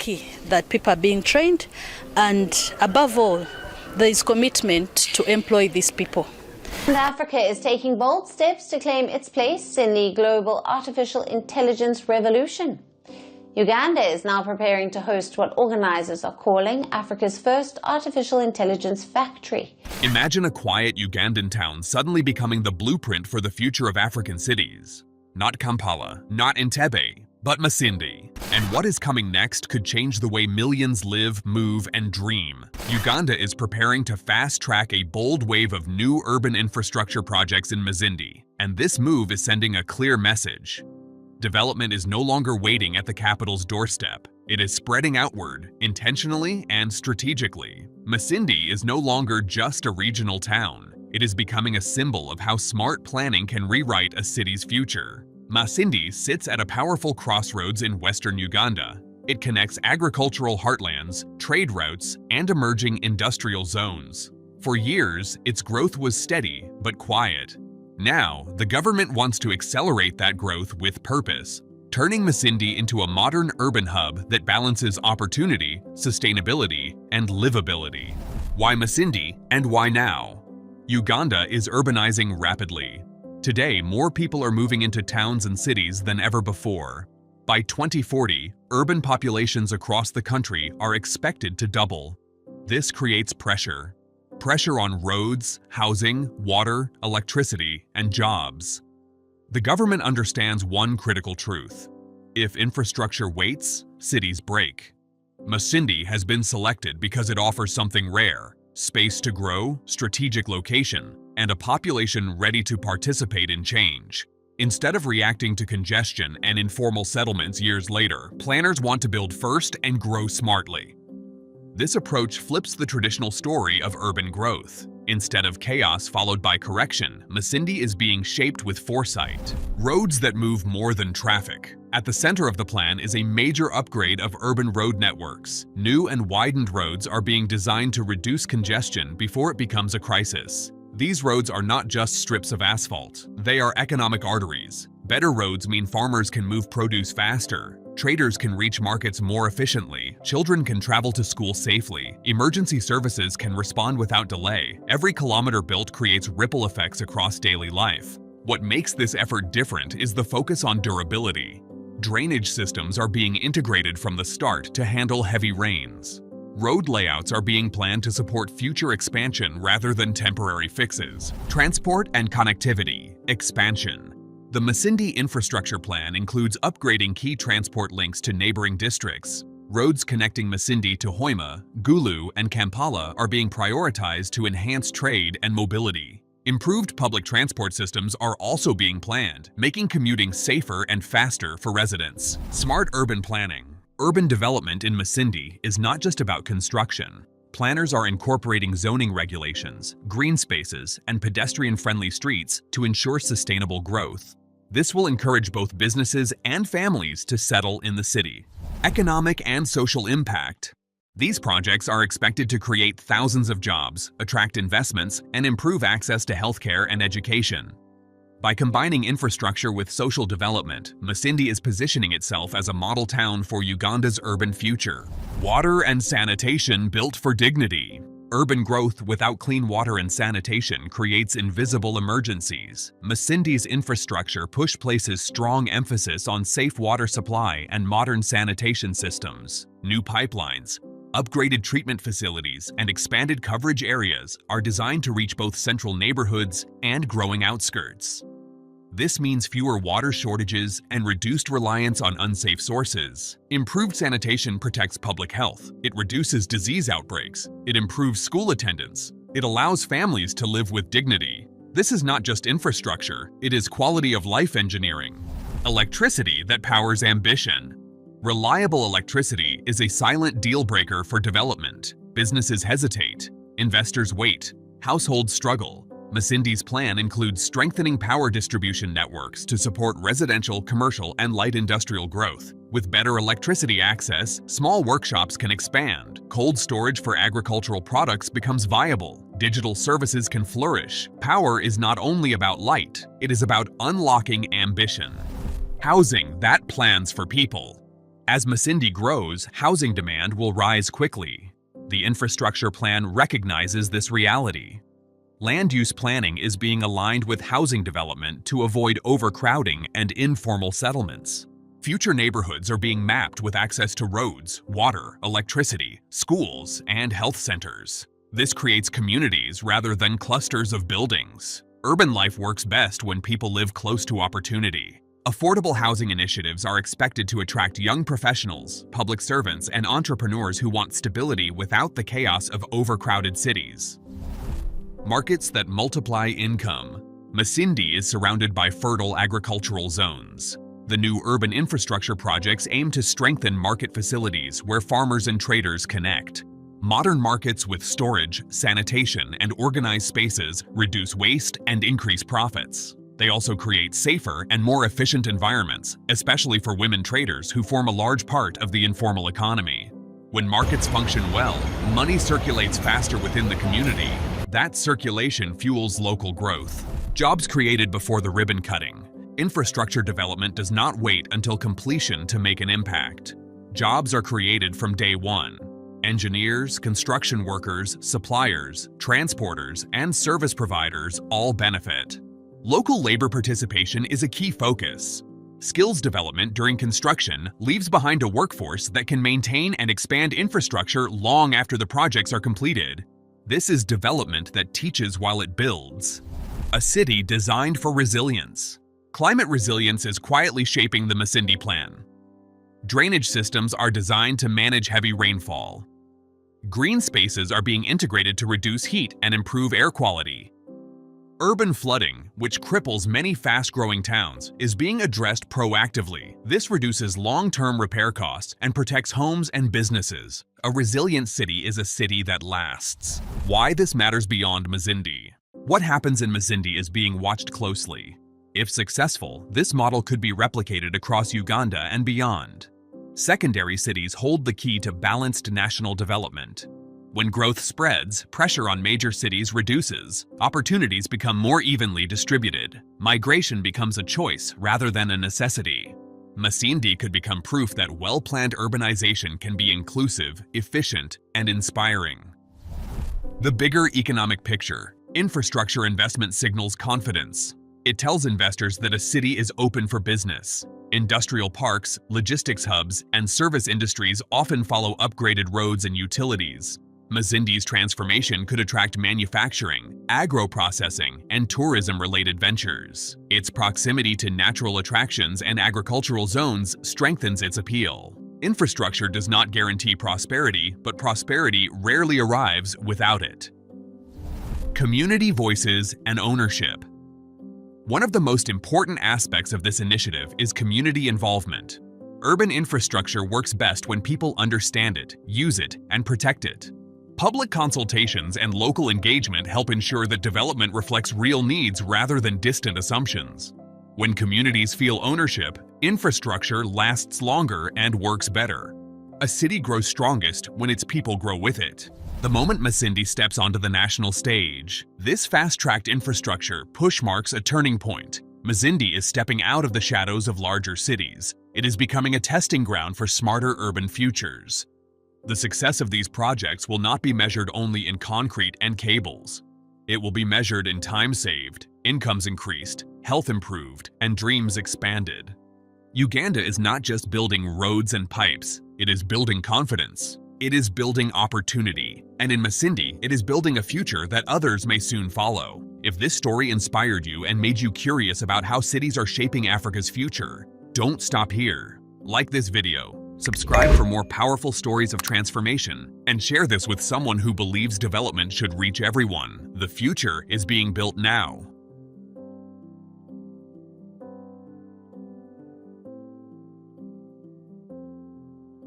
lucky that people are being trained, and above all, there is commitment to employ these people. And Africa is taking bold steps to claim its place in the global artificial intelligence revolution. Uganda is now preparing to host what organizers are calling Africa's first artificial intelligence factory. Imagine a quiet Ugandan town suddenly becoming the blueprint for the future of African cities. Not Kampala, not Entebbe, but Masindi. And what is coming next could change the way millions live, move, and dream. Uganda is preparing to fast-track a bold wave of new urban infrastructure projects in Masindi, and this move is sending a clear message. Development is no longer waiting at the capital's doorstep. It is spreading outward, intentionally and strategically. Masindi is no longer just a regional town. It is becoming a symbol of how smart planning can rewrite a city's future. Masindi sits at a powerful crossroads in western Uganda. It connects agricultural heartlands, trade routes, and emerging industrial zones. For years, its growth was steady but quiet. Now, the government wants to accelerate that growth with purpose, turning Masindi into a modern urban hub that balances opportunity, sustainability, and livability. Why Masindi, and why now? Uganda is urbanizing rapidly. Today, more people are moving into towns and cities than ever before. By 2040, urban populations across the country are expected to double. This creates pressure. Pressure on roads, housing, water, electricity, and jobs. The government understands one critical truth. If infrastructure waits, cities break. Masindi has been selected because it offers something rare: space to grow, strategic location, and a population ready to participate in change. Instead of reacting to congestion and informal settlements years later, planners want to build first and grow smartly. This approach flips the traditional story of urban growth. Instead of chaos followed by correction, Masindi is being shaped with foresight. Roads that move more than traffic. At the center of the plan is a major upgrade of urban road networks. New and widened roads are being designed to reduce congestion before it becomes a crisis. These roads are not just strips of asphalt. They are economic arteries. Better roads mean farmers can move produce faster. Traders can reach markets more efficiently, children can travel to school safely, emergency services can respond without delay. Every kilometer built creates ripple effects across daily life. What makes this effort different is the focus on durability. Drainage systems are being integrated from the start to handle heavy rains. Road layouts are being planned to support future expansion rather than temporary fixes. Transport and connectivity, expansion. The Masindi infrastructure plan includes upgrading key transport links to neighboring districts. Roads connecting Masindi to Hoima, Gulu, and Kampala are being prioritized to enhance trade and mobility. Improved public transport systems are also being planned, making commuting safer and faster for residents. Smart urban planning. Urban development in Masindi is not just about construction. Planners are incorporating zoning regulations, green spaces, and pedestrian-friendly streets to ensure sustainable growth. This will encourage both businesses and families to settle in the city. Economic and social impact. These projects are expected to create thousands of jobs, attract investments, and improve access to healthcare and education. By combining infrastructure with social development, Masindi is positioning itself as a model town for Uganda's urban future. Water and sanitation built for dignity. Urban growth without clean water and sanitation creates invisible emergencies. Masindi's infrastructure places strong emphasis on safe water supply and modern sanitation systems. New pipelines, upgraded treatment facilities, and expanded coverage areas are designed to reach both central neighborhoods and growing outskirts. This means fewer water shortages and reduced reliance on unsafe sources. Improved sanitation protects public health. It reduces disease outbreaks. It improves school attendance. It allows families to live with dignity. This is not just infrastructure, it is quality of life engineering. Electricity that powers ambition. Reliable electricity is a silent deal breaker for development. Businesses hesitate. Investors wait. Households struggle. Masindi's plan includes strengthening power distribution networks to support residential, commercial, and light industrial growth. With better electricity access, small workshops can expand. Cold storage for agricultural products becomes viable. Digital services can flourish. Power is not only about light, it is about unlocking ambition. Housing that plans for people. As Masindi grows, housing demand will rise quickly. The infrastructure plan recognizes this reality. Land use planning is being aligned with housing development to avoid overcrowding and informal settlements. Future neighborhoods are being mapped with access to roads, water, electricity, schools, and health centers. This creates communities rather than clusters of buildings. Urban life works best when people live close to opportunity. Affordable housing initiatives are expected to attract young professionals, public servants, and entrepreneurs who want stability without the chaos of overcrowded cities. Markets that multiply income. Masindi is surrounded by fertile agricultural zones. The new urban infrastructure projects aim to strengthen market facilities where farmers and traders connect. Modern markets with storage, sanitation, and organized spaces reduce waste and increase profits. They also create safer and more efficient environments, especially for women traders who form a large part of the informal economy. When markets function well, money circulates faster within the community. That circulation fuels local growth. Jobs created before the ribbon cutting. Infrastructure development does not wait until completion to make an impact. Jobs are created from day one. Engineers, construction workers, suppliers, transporters, and service providers all benefit. Local labor participation is a key focus. Skills development during construction leaves behind a workforce that can maintain and expand infrastructure long after the projects are completed. This is development that teaches while it builds. A city designed for resilience. Climate resilience is quietly shaping the Masindi plan. Drainage systems are designed to manage heavy rainfall. Green spaces are being integrated to reduce heat and improve air quality. Urban flooding, which cripples many fast-growing towns, is being addressed proactively. This reduces long-term repair costs and protects homes and businesses. A resilient city is a city that lasts. Why this matters beyond Masindi. What happens in Masindi is being watched closely. If successful, this model could be replicated across Uganda and beyond. Secondary cities hold the key to balanced national development. When growth spreads, pressure on major cities reduces. Opportunities become more evenly distributed. Migration becomes a choice rather than a necessity. Masindi could become proof that well-planned urbanization can be inclusive, efficient, and inspiring. The bigger economic picture. Infrastructure investment signals confidence. It tells investors that a city is open for business. Industrial parks, logistics hubs, and service industries often follow upgraded roads and utilities. Masindi's transformation could attract manufacturing, agro-processing, and tourism-related ventures. Its proximity to natural attractions and agricultural zones strengthens its appeal. Infrastructure does not guarantee prosperity, but prosperity rarely arrives without it. Community voices and ownership. One of the most important aspects of this initiative is community involvement. Urban infrastructure works best when people understand it, use it, and protect it. Public consultations and local engagement help ensure that development reflects real needs rather than distant assumptions. When communities feel ownership, infrastructure lasts longer and works better. A city grows strongest when its people grow with it. The moment Masindi steps onto the national stage, this fast-tracked infrastructure push marks a turning point. Masindi is stepping out of the shadows of larger cities. It is becoming a testing ground for smarter urban futures. The success of these projects will not be measured only in concrete and cables. It will be measured in time saved, incomes increased, health improved, and dreams expanded. Uganda is not just building roads and pipes, it is building confidence. It is building opportunity. And in Masindi, it is building a future that others may soon follow. If this story inspired you and made you curious about how cities are shaping Africa's future, don't stop here. Like this video, subscribe for more powerful stories of transformation, and share this with someone who believes development should reach everyone. The future is being built now.